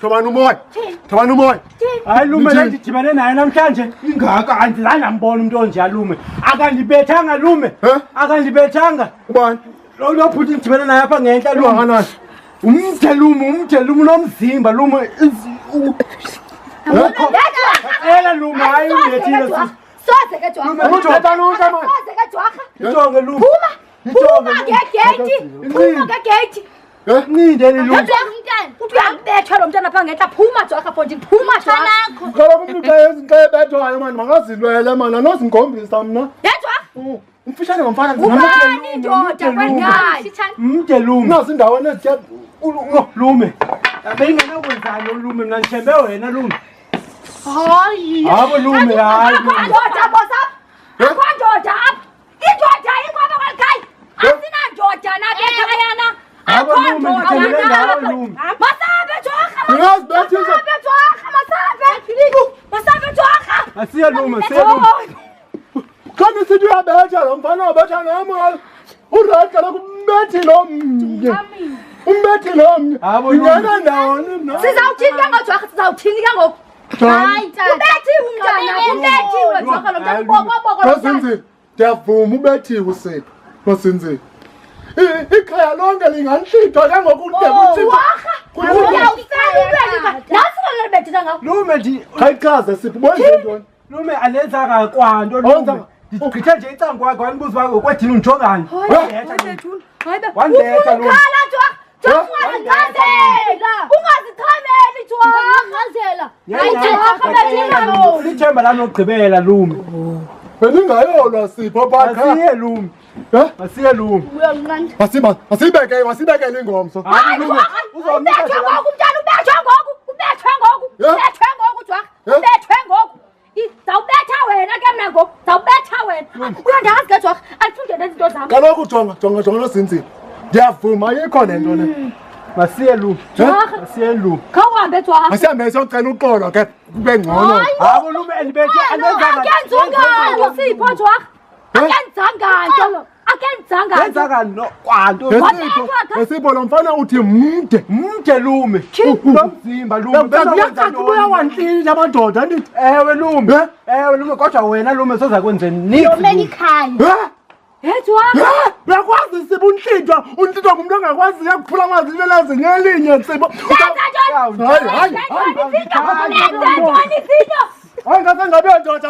Thobani umoya. Thobani umoya. Hayi lume lendidibane naye namhlanje ingaka andizange ambona umuntu onje yalume. Akandibethanga lume. Akandibethanga. Ubani? Lo bhuti ndidibane naye apha ngentla lume. Umde lume nomzimba lume. Ela lume hayi undethile sisi. Soze ke Jwaka. Uthatha nonke manje. Soze ke Jwaka. Ijonge lume. Phuma ngegate. Phuma ngegate. Ncindeni lume. Umntana. Uyambetha lo mntana pha ngentla. Phuma Jwaka mfondini. Phuma Jwaka. Ngalo umuntu xa ebethwayo manje makazilwele mana nozingombisa mna. Yejwa. Umfishane ngomfana Ubani ndoda kwendayi. Umde lume. nazi indawo nezitya Lume. Abengenokwenzani lume mina ndithembe wena lume. Hayi. Abo lume hayi. Ndoda bosa. Akwandoda apha. Indoda ingoba kwalikhaya. Asinandoda nabekhayana. Abo lume ndithembele ngawe lume. Masabe Jwaka. Ngiyazibethisa. Masabe Jwaka. Masabe Jwaka. Asiye lume, siye lume. Kanti sithi uyabetha lo mfana wabetha nami uright kaloku umbethi lo mnye umbethi lo mnye ingena ndawoni mna Sizawuthini ke ngoJwaka sizawuthini ke ngoku Hayi ubethiwe umntana ubethiwe Jwaka lo mntana boko Masinzi ndiyavuma ubethiwe usipho Masinzi ikhaya lonke linganhlithwa ke ngoku Jwaka uyawuselubeka nasi wena bethina ngakho Lume chayichaze sipho bonke ntoni Lume alenzanga kwanto lume. Ngithe nje icango wakhe wanibuza wakhe kwethini ungijongani. Wandetha lume. Khala Jwaka ungazikhameli Jwaka hayi Jwaka bethina lo Lithemba lami lokugqibela lume. Beningayolwa sipho bakha Asiye lume. Asiye lume. masibekele ingomso Hayi Jwaka ubethwe ngoku umntana ubethwe ngoku Jwaka ubethwe ngoku Zawubetha wena ke mna ngoku zawubetha wena uyondazi ke Jwaka alifundele izinto zami kaloku jonga nozinzile ndiyavuma ayikho nento le Masiye lume. Jwaka Asiye lume. khawuhambe Jwaka asihambe siyocela uxolo ke kube ngcono Abo lume elibethe akenzanga nto Sipho Jwaka akenzanga nto Yenzakani no kwanto. Esipho lo mfana uthi Mde lume. Nomzimba lume. uyacacubuya wantlitha amadoda andithi Ewe lume. Ewe lume kodwa wena lume soza kwenzeni nithi. Jwaka uyakwazi sipho untlithwa ngumntu ongakwaziyo kuphula amazinyo lezinyelinye sipho hayi ngasengabe ndoda